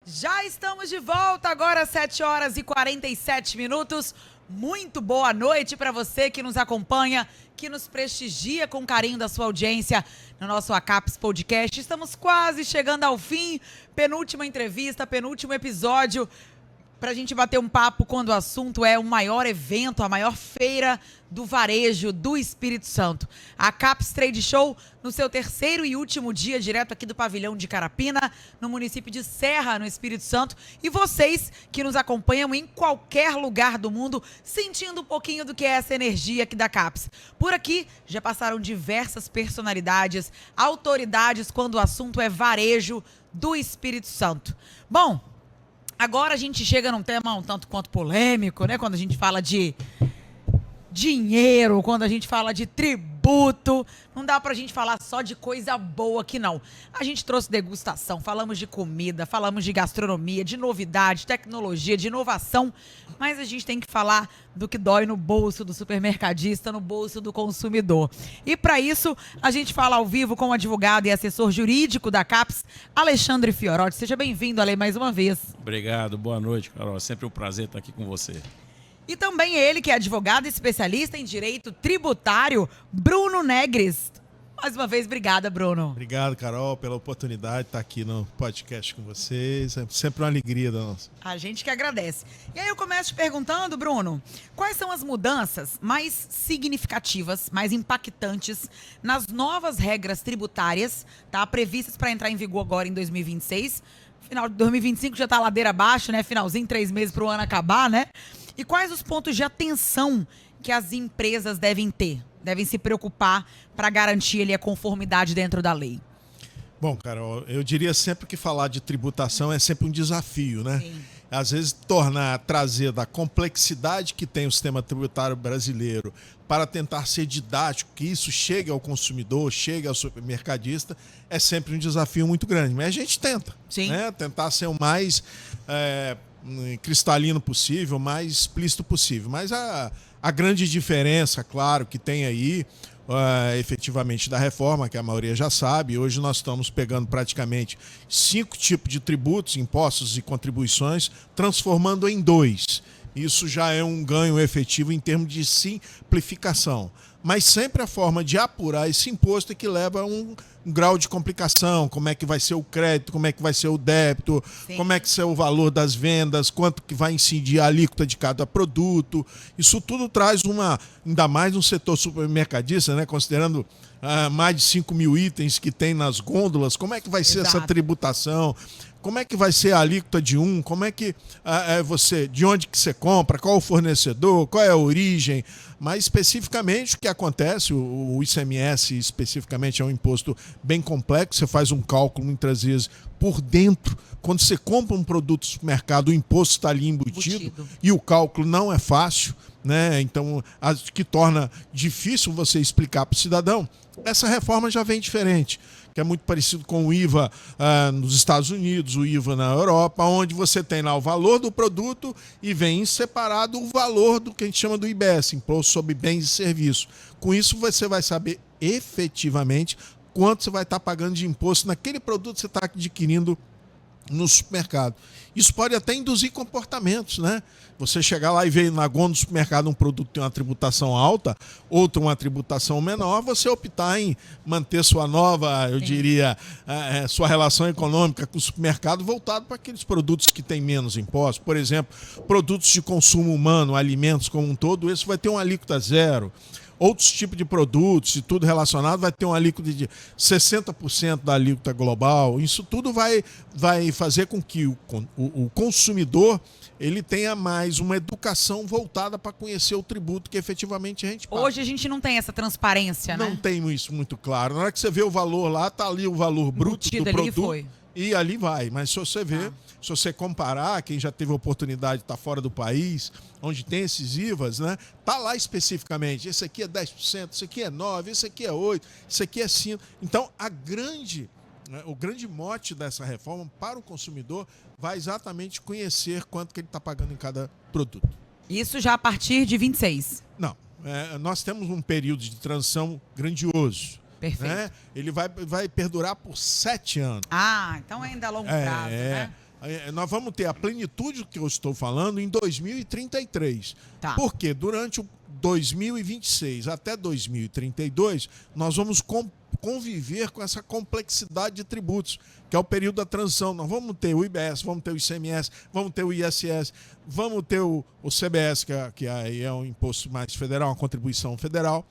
Já estamos de volta, agora às 7 horas e 47 minutos. Muito boa noite para você que nos acompanha, que nos prestigia com carinho da sua audiência no nosso Acaps Podcast. Estamos quase chegando ao fim, penúltima entrevista, penúltimo episódio, para a gente bater um papo quando o assunto é o maior evento, a maior feira do varejo do Espírito Santo. A Acaps Trade Show no seu terceiro e último dia, direto aqui do pavilhão de Carapina, no município de Serra, no Espírito Santo. E vocês que nos acompanham em qualquer lugar do mundo, sentindo um pouquinho do que é essa energia aqui da Acaps. Por aqui já passaram diversas personalidades, autoridades quando o assunto é varejo do Espírito Santo. Bom, agora a gente chega num tema um tanto quanto polêmico, né? Quando a gente fala de dinheiro, quando a gente fala de tributo, não dá pra gente falar só de coisa boa aqui, não. A gente trouxe degustação, falamos de comida, falamos de gastronomia, de novidade, tecnologia, de inovação, mas a gente tem que falar do que dói no bolso do supermercadista, no bolso do consumidor. E para isso, a gente fala ao vivo com o advogado e assessor jurídico da CAPS, Alexandre Fiorotti. Seja bem-vindo, Ale, mais uma vez. Obrigado, boa noite, Carol. É sempre um prazer estar aqui com você. E também ele, que é advogado e especialista em direito tributário, Bruno Negres. Mais uma vez, obrigada, Bruno. Obrigado, Carol, pela oportunidade de estar aqui no podcast com vocês. É sempre uma alegria da nossa. A gente que agradece. E aí eu começo te perguntando, Bruno, quais são as mudanças mais significativas, mais impactantes nas novas regras tributárias, tá, previstas para entrar em vigor agora em 2026? Final de 2025 já está ladeira abaixo, né? Finalzinho, 3 meses para o ano acabar, né? E quais os pontos de atenção que as empresas devem ter, devem se preocupar para garantir ali a conformidade dentro da lei? Bom, Carol, eu diria sempre que falar de tributação é sempre um desafio, né? Sim. Às vezes, trazer da complexidade que tem o sistema tributário brasileiro para tentar ser didático, que isso chegue ao consumidor, chegue ao supermercadista, é sempre um desafio muito grande. Mas a gente tenta, Sim. né? Tentar ser o mais cristalino possível, o mais explícito possível. Mas a grande diferença, claro, que tem aí, efetivamente da reforma, que a maioria já sabe, hoje nós estamos pegando praticamente 5 tipos de tributos, impostos e contribuições, transformando em 2. Isso já é um ganho efetivo em termos de simplificação. Mas sempre a forma de apurar esse imposto é que leva a um grau de complicação, como é que vai ser o crédito, como é que vai ser o débito, Sim. como é que vai ser o valor das vendas, quanto que vai incidir a alíquota de cada produto. Isso tudo traz ainda mais no setor supermercadista, né, considerando mais de 5 mil itens que tem nas gôndolas, como é que vai ser essa tributação? Como é que vai ser a alíquota de como é que de onde que você compra, qual o fornecedor, qual é a origem, mas especificamente o que acontece, o ICMS especificamente é um imposto bem complexo, você faz um cálculo muitas vezes por dentro, quando você compra um produto no supermercado, o imposto está ali embutido e o cálculo não é fácil, né? Então, que torna difícil você explicar para o cidadão. Essa reforma já vem diferente, que é muito parecido com o IVA nos Estados Unidos, o IVA na Europa, onde você tem lá o valor do produto e vem separado o valor do que a gente chama do IBS, Imposto sobre Bens e Serviços. Com isso, você vai saber efetivamente quanto você vai estar pagando de imposto naquele produto que você está adquirindo no supermercado. Isso pode até induzir comportamentos, né? Você chegar lá e ver na gôndola do supermercado um produto que tem uma tributação alta, outro uma tributação menor, você optar em manter sua nova, eu diria, sua relação econômica com o supermercado voltado para aqueles produtos que têm menos impostos. Por exemplo, produtos de consumo humano, alimentos como um todo, esse vai ter uma alíquota zero. Outros tipos de produtos e tudo relacionado vai ter uma alíquota de 60% da alíquota global. Isso tudo vai fazer com que o consumidor ele tenha mais uma educação voltada para conhecer o tributo que efetivamente a gente paga. Hoje a gente não tem essa transparência, né? Não tem isso muito claro. Na hora que você vê o valor lá, tá ali o valor bruto do produto. E ali vai. Mas se você ver, se você comparar, quem já teve a oportunidade de estar fora do país, onde tem esses IVAs, né? Tá lá especificamente. Esse aqui é 10%, esse aqui é 9%, esse aqui é 8%, esse aqui é 5%. Então, o grande mote dessa reforma para o consumidor vai exatamente conhecer quanto que ele está pagando em cada produto. Isso já a partir de 26. Não. Nós temos um período de transição grandioso. Perfeito. Né? Ele vai perdurar por 7 anos. Ah, então ainda a longo prazo, né? nós vamos ter a plenitude do que eu estou falando em 2033. Tá. Porque durante o 2026 até 2032, nós vamos conviver com essa complexidade de tributos, que é o período da transição. Nós vamos ter o IBS, vamos ter o ICMS, vamos ter o ISS, vamos ter o CBS, que aí é um imposto mais federal, uma contribuição federal.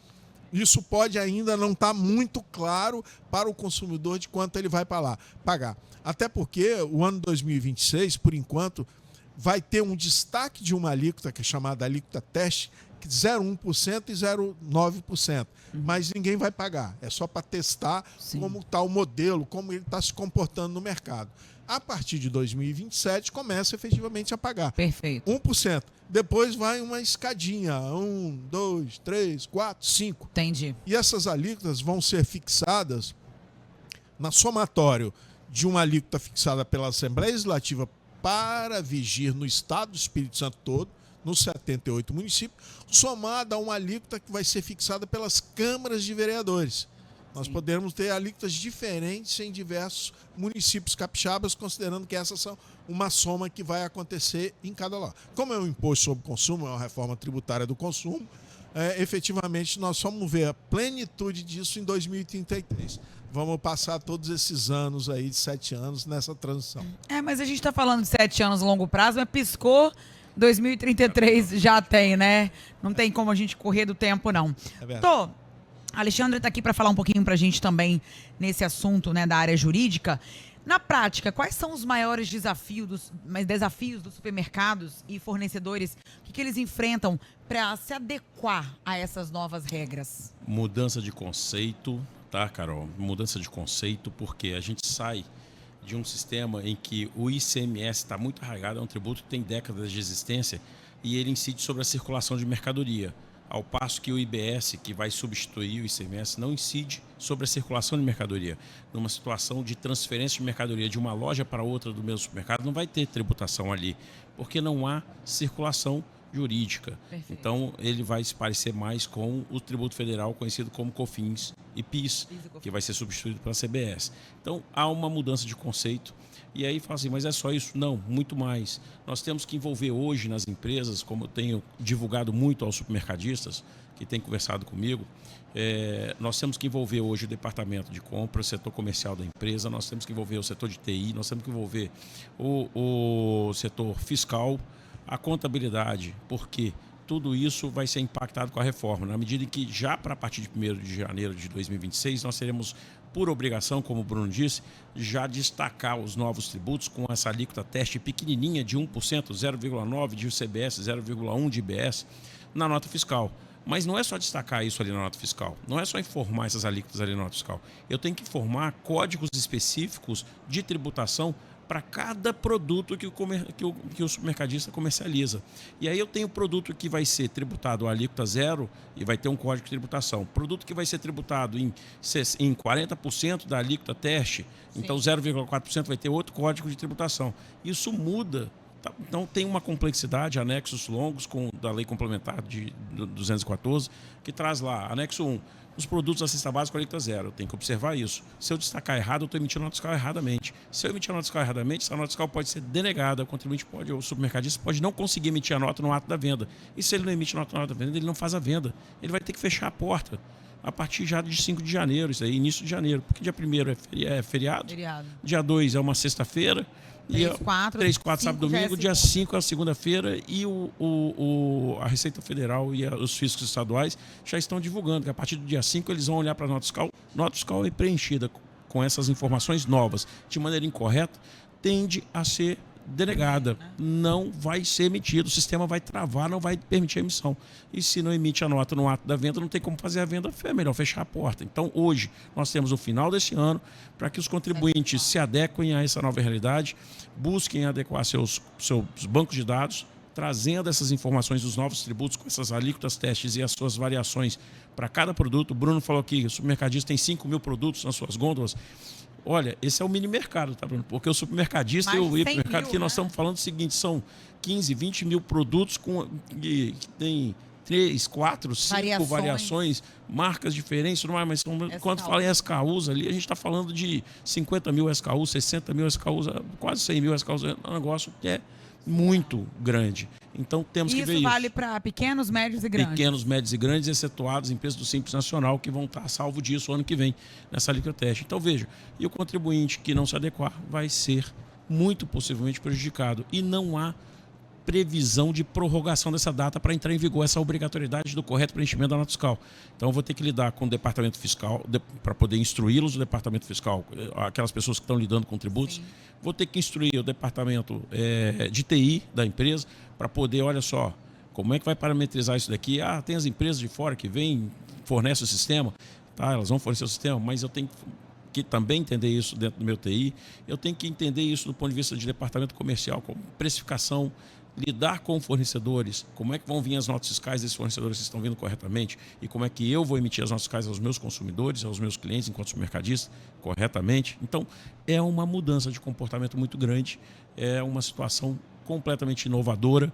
Isso pode ainda não estar muito claro para o consumidor de quanto ele vai pagar. Até porque o ano 2026, por enquanto, vai ter um destaque de uma alíquota, que é chamada alíquota teste, que 0,1% e 0,9%. Mas ninguém vai pagar. É só para testar como está o modelo, como ele está se comportando no mercado. A partir de 2027, começa efetivamente a pagar. Perfeito. 1%. Depois vai uma escadinha. 1, 2, 3, 4, 5. Entendi. E essas alíquotas vão ser fixadas na somatório de uma alíquota fixada pela Assembleia Legislativa para vigir no Estado do Espírito Santo todo, nos 78 municípios, somada a uma alíquota que vai ser fixada pelas câmaras de vereadores. Nós podemos ter alíquotas diferentes em diversos municípios capixabas, considerando que essas são uma soma que vai acontecer em cada local. Como é um imposto sobre consumo, é uma reforma tributária do consumo, efetivamente nós vamos ver a plenitude disso em 2033. Vamos passar todos esses anos aí, de 7 anos, nessa transição. Mas a gente está falando de 7 anos a longo prazo, mas piscou, 2033 já tem, né? Não tem como a gente correr do tempo, não. É verdade. Alexandre está aqui para falar um pouquinho para a gente também nesse assunto, né, da área jurídica. Na prática, quais são os maiores desafios dos supermercados e fornecedores? O que eles enfrentam para se adequar a essas novas regras? Mudança de conceito, tá, Carol? Mudança de conceito, porque a gente sai de um sistema em que o ICMS está muito arraigado, é um tributo que tem décadas de existência e ele incide sobre a circulação de mercadoria. Ao passo que o IBS, que vai substituir o ICMS, não incide sobre a circulação de mercadoria. Numa situação de transferência de mercadoria de uma loja para outra do mesmo supermercado, não vai ter tributação ali, porque não há circulação jurídica. Perfeito. Então, ele vai se parecer mais com o tributo federal, conhecido como COFINS e PIS, que vai ser substituído pela CBS. Então, há uma mudança de conceito. E aí fala assim, mas é só isso? Não, muito mais. Nós temos que envolver hoje nas empresas, como eu tenho divulgado muito aos supermercadistas, que têm conversado comigo, nós temos que envolver hoje o departamento de compra, o setor comercial da empresa, nós temos que envolver o setor de TI, nós temos que envolver o setor fiscal, a contabilidade, porque tudo isso vai ser impactado com a reforma, na medida em que já para a partir de 1º de janeiro de 2026, nós teremos por obrigação, como o Bruno disse, já destacar os novos tributos com essa alíquota teste pequenininha de 1%, 0,9% de CBS, 0,1% de IBS na nota fiscal. Mas não é só destacar isso ali na nota fiscal, não é só informar essas alíquotas ali na nota fiscal. Eu tenho que informar códigos específicos de tributação para cada produto que o supermercadista comercializa. E aí eu tenho produto que vai ser tributado a alíquota zero e vai ter um código de tributação. Produto que vai ser tributado em 40% da alíquota teste, então 0,4% vai ter outro código de tributação. Isso muda. Então tem uma complexidade, anexos longos da lei complementar de 214, que traz lá, anexo 1, os produtos da cesta básica com alíquota zero. Eu tenho que observar isso. Se eu destacar errado, eu estou emitindo nota fiscal erradamente. Se eu emitir a nota fiscal erradamente, essa nota fiscal pode ser denegada. O contribuinte pode, o supermercadista pode não conseguir emitir a nota no ato da venda. E se ele não emite a nota no ato da venda, ele não faz a venda. Ele vai ter que fechar a porta a partir já de 5 de janeiro, isso aí, início de janeiro. Porque dia 1º é feriado. Dia 2 é uma sexta-feira. 3, 4, sábado, domingo, dia 5 é a segunda-feira e a Receita Federal e os fiscos estaduais já estão divulgando que a partir do dia 5 eles vão olhar para a nota fiscal. Nota fiscal é preenchida com essas informações novas de maneira incorreta, tende a ser denegada, não vai ser emitido, o sistema vai travar, não vai permitir a emissão. E se não emite a nota no ato da venda, não tem como fazer a venda, é melhor fechar a porta. Então, hoje, nós temos o final desse ano para que os contribuintes se adequem a essa nova realidade, busquem adequar seus bancos de dados, trazendo essas informações dos novos tributos com essas alíquotas testes e as suas variações para cada produto. O Bruno falou que o supermercadista tem 5 mil produtos nas suas gôndolas. Olha, esse é o mini mercado, tá, Bruno? Porque o supermercadista e o hipermercado, que nós estamos falando o seguinte, são 15, 20 mil produtos que tem 3, 4, 5 variações, marcas diferentes, tudo mais, mas quando fala em SKUs ali, a gente está falando de 50 mil SKUs, 60 mil SKUs, quase 100 mil SKUs, é um negócio que é muito grande. Então temos que ver isso. Isso vale para pequenos, médios e grandes? Pequenos, médios e grandes, excetuados empresas do Simples Nacional, que vão estar salvo disso ano que vem, nessa alíquota teste. Então veja, e o contribuinte que não se adequar vai ser muito possivelmente prejudicado. E não há previsão de prorrogação dessa data para entrar em vigor essa obrigatoriedade do correto preenchimento da nota fiscal. Então eu vou ter que lidar com o departamento fiscal para poder instruí-los, o departamento fiscal, aquelas pessoas que estão lidando com tributos. Sim. Vou ter que instruir o departamento de TI da empresa para poder, olha só, como é que vai parametrizar isso daqui? Tem as empresas de fora que vêm, fornecem o sistema, tá? Elas vão fornecer o sistema, mas eu tenho que também entender isso dentro do meu TI. Eu tenho que entender isso do ponto de vista de departamento comercial, como precificação, lidar com fornecedores, como é que vão vir as notas fiscais desses fornecedores que estão vindo corretamente e como é que eu vou emitir as notas fiscais aos meus consumidores, aos meus clientes, enquanto supermercadista, corretamente. Então, é uma mudança de comportamento muito grande, é uma situação completamente inovadora.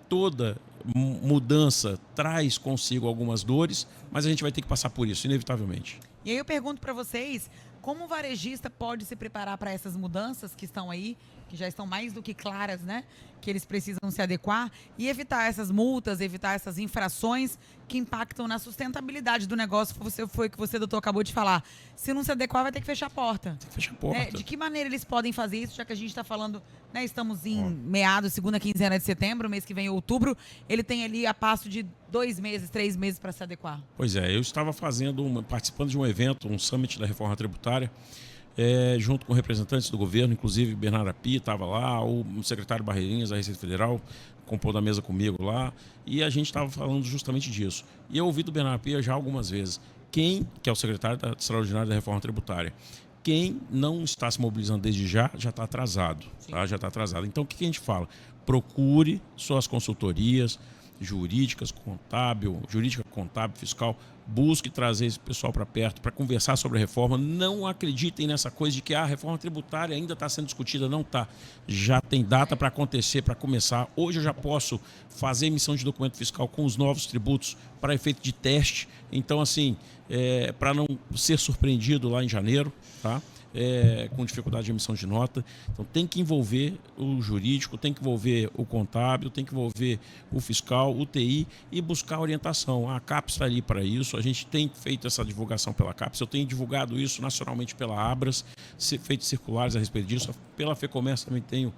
Toda mudança traz consigo algumas dores, mas a gente vai ter que passar por isso, inevitavelmente. E aí eu pergunto para vocês, como o varejista pode se preparar para essas mudanças que estão aí, que já estão mais do que claras, né? Que eles precisam se adequar e evitar essas multas, evitar essas infrações que impactam na sustentabilidade do negócio. Foi o que você, doutor, acabou de falar. Se não se adequar, vai ter que fechar a porta. Tem que fechar a porta. De que maneira eles podem fazer isso, já que a gente está falando, né? Estamos em meados, segunda quinzena de setembro, mês que vem, outubro. Ele tem ali a passo de 2 meses, 3 meses para se adequar. Pois é, eu estava participando de um evento, um summit da reforma tributária, junto com representantes do governo, inclusive Bernardo Api estava lá, o secretário Barreirinhas da Receita Federal compôs da mesa comigo lá, e a gente estava falando justamente disso. E eu ouvi do Bernardo Api já algumas vezes, que é o secretário extraordinário da reforma tributária, quem não está se mobilizando desde já está atrasado. Tá? Já está atrasado. Então o que a gente fala? Procure suas consultorias jurídica, contábil, fiscal, busque trazer esse pessoal para perto para conversar sobre a reforma. Não acreditem nessa coisa de que a reforma tributária ainda está sendo discutida. Não está. Já tem data para acontecer, para começar. Hoje eu já posso fazer emissão de documento fiscal com os novos tributos para efeito de teste. Então, assim, para não ser surpreendido lá em janeiro, tá? Com dificuldade de emissão de nota. Então tem que envolver o jurídico, tem que envolver o contábil, tem que envolver o fiscal, o TI e buscar orientação. A CAPES está ali para isso, a gente tem feito essa divulgação pela CAPES, eu tenho divulgado isso nacionalmente pela Abras, feito circulares a respeito disso. Pela FEComércio também tenho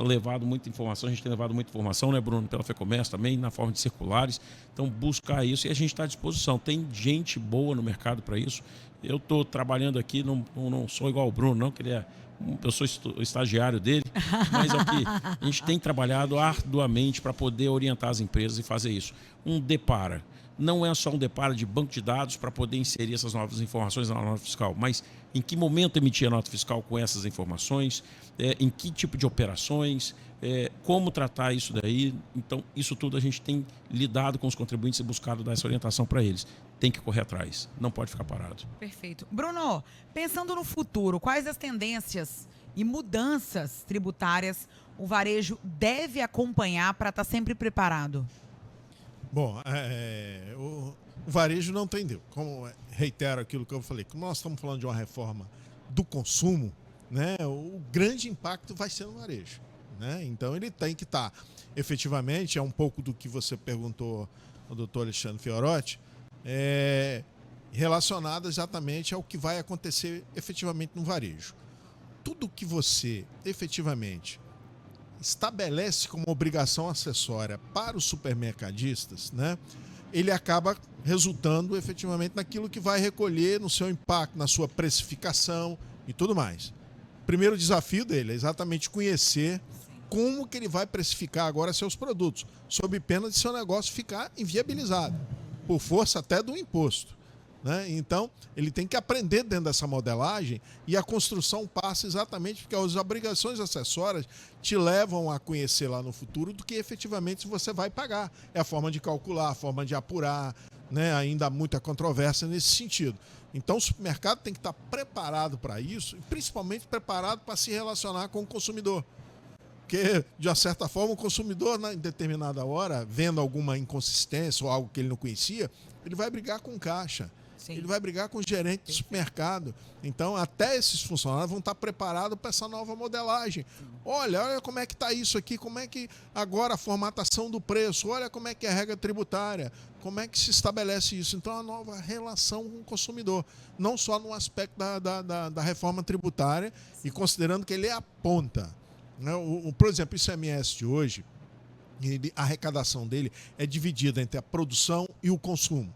levado muita informação, a gente tem levado muita informação, né, Bruno? Pela FEComércio também, na forma de circulares. Então buscar isso e a gente está à disposição. Tem gente boa no mercado para isso. Eu estou trabalhando aqui, não sou igual ao Bruno, não, que eu sou estagiário dele, mas aqui a gente tem trabalhado arduamente para poder orientar as empresas e fazer isso. Um depara. Não é só um depara de banco de dados para poder inserir essas novas informações na nota fiscal, mas em que momento emitir a nota fiscal com essas informações, em que tipo de operações, como tratar isso daí. Então, isso tudo a gente tem lidado com os contribuintes e buscado dar essa orientação para eles. Tem que correr atrás, não pode ficar parado. Perfeito. Bruno, pensando no futuro, quais as tendências e mudanças tributárias o varejo deve acompanhar para estar sempre preparado? Bom, o varejo não entendeu. Como reitero aquilo que eu falei, como nós estamos falando de uma reforma do consumo, né, o grande impacto vai ser no varejo. Né? Então ele tem que estar, efetivamente, é um pouco do que você perguntou ao doutor Alexandre Fiorotti, relacionado exatamente ao que vai acontecer efetivamente no varejo. Tudo que você efetivamente estabelece como obrigação acessória para os supermercadistas, né, ele acaba resultando efetivamente naquilo que vai recolher no seu impacto, na sua precificação e tudo mais. O primeiro desafio dele é exatamente conhecer como que ele vai precificar agora seus produtos, sob pena de seu negócio ficar inviabilizado, por força até do imposto. Né? Então, ele tem que aprender dentro dessa modelagem e a construção passa exatamente porque as obrigações acessórias te levam a conhecer lá no futuro do que efetivamente você vai pagar. É a forma de calcular, a forma de apurar, né? Ainda há muita controvérsia nesse sentido. Então, o supermercado tem que estar preparado para isso e principalmente preparado para se relacionar com o consumidor. Porque, de uma certa forma, o consumidor, em determinada hora, vendo alguma inconsistência ou algo que ele não conhecia, ele vai brigar com o caixa. Sim. Ele vai brigar com o gerente do supermercado. Então, até esses funcionários vão estar preparados para essa nova modelagem. Olha como é que está isso aqui, como é que agora a formatação do preço, olha como é que é a regra tributária, como é que se estabelece isso. Então, a nova relação com o consumidor, não só no aspecto da reforma tributária, e considerando que ele é a ponta. Né? Por exemplo, o ICMS de hoje, a arrecadação dele é dividida entre a produção e o consumo.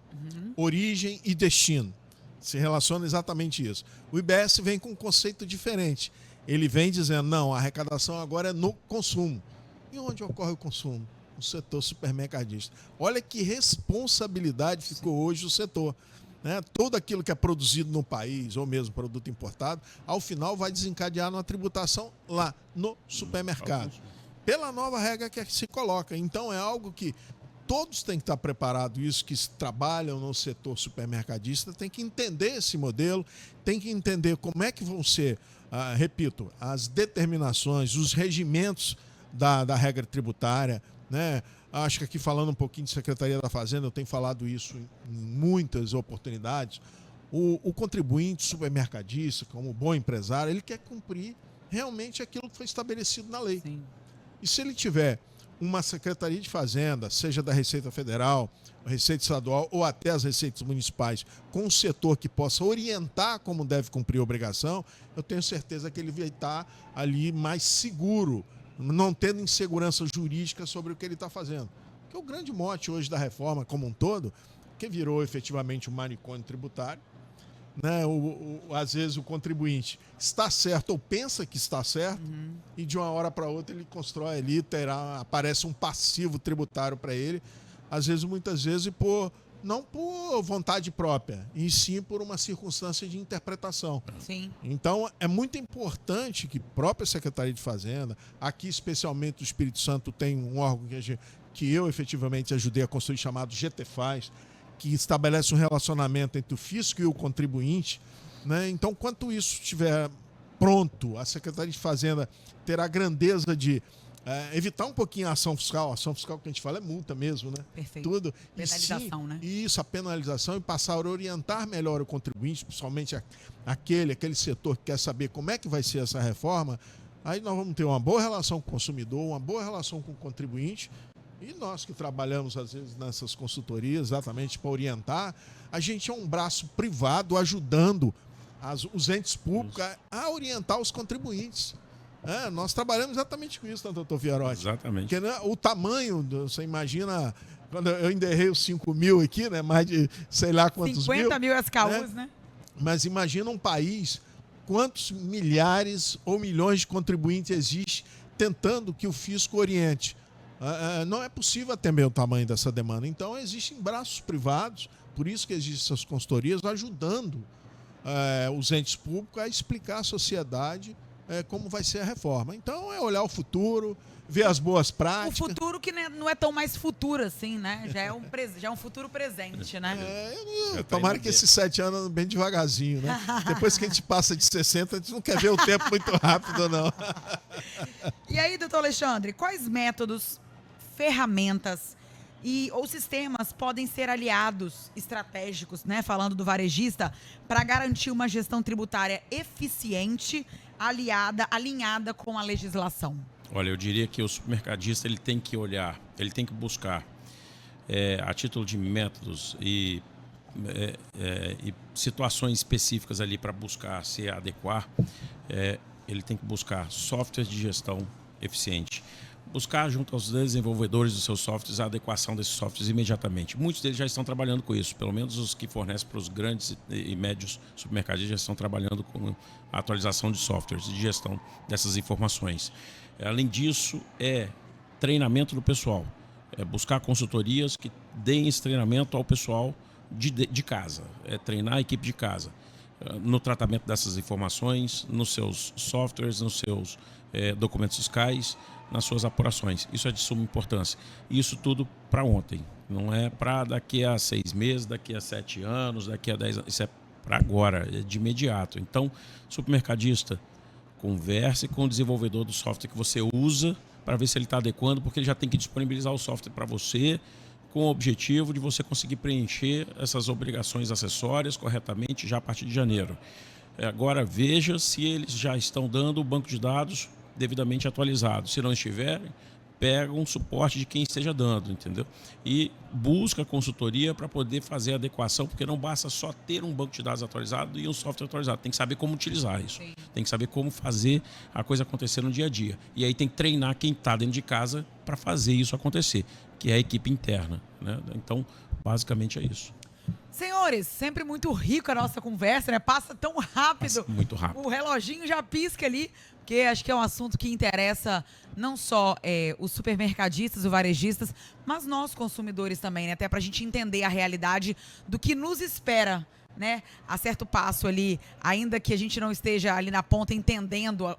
Origem e destino. Se relaciona exatamente isso. O IBS vem com um conceito diferente. Ele vem dizendo, não, a arrecadação agora é no consumo. E onde ocorre o consumo? No setor supermercadista. Olha que responsabilidade ficou hoje o setor. Né? Tudo aquilo que é produzido no país, ou mesmo produto importado, ao final vai desencadear uma tributação lá no supermercado. Pela nova regra que se coloca. Então é algo que todos têm que estar preparados, isso que trabalham no setor supermercadista, tem que entender esse modelo, tem que entender como é que vão ser, repito, as determinações, os regimentos da regra tributária, né? Acho que aqui falando um pouquinho de Secretaria da Fazenda, eu tenho falado isso em muitas oportunidades, o contribuinte supermercadista, como bom empresário, ele quer cumprir realmente aquilo que foi estabelecido na lei. Sim. E se ele tiver uma Secretaria de Fazenda, seja da Receita Federal, Receita Estadual ou até as receitas municipais, com um setor que possa orientar como deve cumprir a obrigação, eu tenho certeza que ele vai estar ali mais seguro, não tendo insegurança jurídica sobre o que ele está fazendo. Porque o grande mote hoje da reforma como um todo, que virou efetivamente um manicômio tributário, né? Às vezes o contribuinte está certo ou pensa que está certo, e de uma hora para outra ele constrói ali, aparece um passivo tributário para ele, às vezes, muitas vezes, não por vontade própria, e sim por uma circunstância de interpretação. Sim. Então, é muito importante que a própria Secretaria de Fazenda, aqui especialmente o Espírito Santo tem um órgão que eu efetivamente ajudei a construir, chamado GTFaz, que estabelece um relacionamento entre o fisco e o contribuinte, né? Então, quanto isso estiver pronto, a Secretaria de Fazenda terá a grandeza de evitar um pouquinho a ação fiscal. A ação fiscal que a gente fala é multa mesmo, né? Perfeito. Tudo. Penalização, né? Isso, a penalização, e passar a orientar melhor o contribuinte, principalmente aquele setor que quer saber como é que vai ser essa reforma. Aí nós vamos ter uma boa relação com o consumidor, uma boa relação com o contribuinte. E nós que trabalhamos, às vezes, nessas consultorias, exatamente para orientar, a gente é um braço privado ajudando os entes públicos a orientar os contribuintes. Nós trabalhamos exatamente com isso, né, doutor Vierotti? Exatamente. Porque, né, o tamanho, você imagina, quando eu ainda errei os 5 mil aqui, né, mais de sei lá quantos 50 mil SKUs, né? Mas imagina um país, quantos milhares ou milhões de contribuintes existe tentando que o fisco oriente. Não é possível atender o tamanho dessa demanda. Então, existem braços privados, por isso que existem essas consultorias, ajudando os entes públicos a explicar à sociedade como vai ser a reforma. Então, é olhar o futuro, ver as boas práticas. O futuro que não é tão mais futuro assim, né? Já é um futuro presente, né? Tomara que esses 7 anos bem devagarzinho, né? Depois que a gente passa de 60, a gente não quer ver o tempo muito rápido, não. E aí, doutor Alexandre, quais métodos, ferramentas ou sistemas podem ser aliados estratégicos, né, falando do varejista, para garantir uma gestão tributária eficiente, alinhada com a legislação? Olha, eu diria que o supermercadista ele tem que olhar, ele tem que buscar, a título de métodos e situações específicas ali para buscar se adequar, ele tem que buscar softwares de gestão eficiente. Buscar junto aos desenvolvedores dos seus softwares a adequação desses softwares imediatamente. Muitos deles já estão trabalhando com isso, pelo menos os que fornecem para os grandes e médios supermercados já estão trabalhando com a atualização de softwares de gestão dessas informações. Além disso, treinamento do pessoal. Buscar consultorias que deem esse treinamento ao pessoal de casa. Treinar a equipe de casa no tratamento dessas informações, nos seus softwares, nos seus documentos fiscais, nas suas apurações. Isso é de suma importância. E isso tudo para ontem. Não é para daqui a 6 meses, daqui a 7 anos, daqui a 10 anos. Isso é para agora, é de imediato. Então, supermercadista, converse com o desenvolvedor do software que você usa para ver se ele está adequando, porque ele já tem que disponibilizar o software para você, com o objetivo de você conseguir preencher essas obrigações acessórias corretamente já a partir de janeiro. Agora veja se eles já estão dando o banco de dados devidamente atualizado. Se não estiverem, pega um suporte de quem esteja dando, entendeu? E busca consultoria para poder fazer a adequação, porque não basta só ter um banco de dados atualizado e um software atualizado. Tem que saber como utilizar isso. Sim. Tem que saber como fazer a coisa acontecer no dia a dia. E aí tem que treinar quem está dentro de casa para fazer isso acontecer, que é a equipe interna, né? Então, basicamente é isso. Senhores, sempre muito rico a nossa conversa, né? Passa tão rápido. Passa muito rápido. O reloginho já pisca ali, porque acho que é um assunto que interessa não só os supermercadistas, os varejistas, mas nós consumidores também, né? Até pra gente entender a realidade do que nos espera, né? A certo passo ali, ainda que a gente não esteja ali na ponta entendendo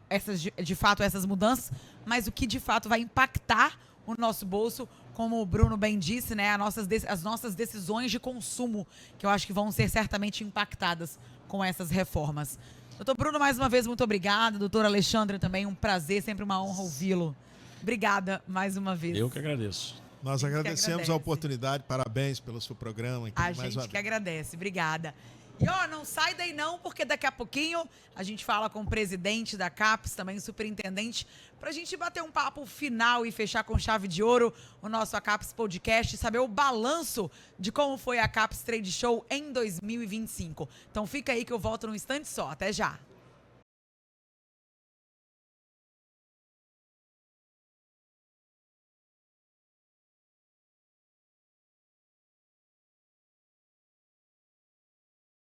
de fato essas mudanças, mas o que de fato vai impactar o nosso bolso, como o Bruno bem disse, né, as nossas decisões de consumo, que eu acho que vão ser certamente impactadas com essas reformas. Doutor Bruno, mais uma vez, muito obrigada. Doutor Alexandre também, um prazer, sempre uma honra ouvi-lo. Obrigada mais uma vez. Eu que agradeço. Nós agradecemos a oportunidade, parabéns pelo seu programa. Aqui, a gente que agradece, obrigada. E não sai daí não, porque daqui a pouquinho a gente fala com o presidente da CAPES, também superintendente, para a gente bater um papo final e fechar com chave de ouro o nosso ACAPES Podcast e saber o balanço de como foi a CAPES Trade Show em 2025. Então fica aí que eu volto num instante só. Até já!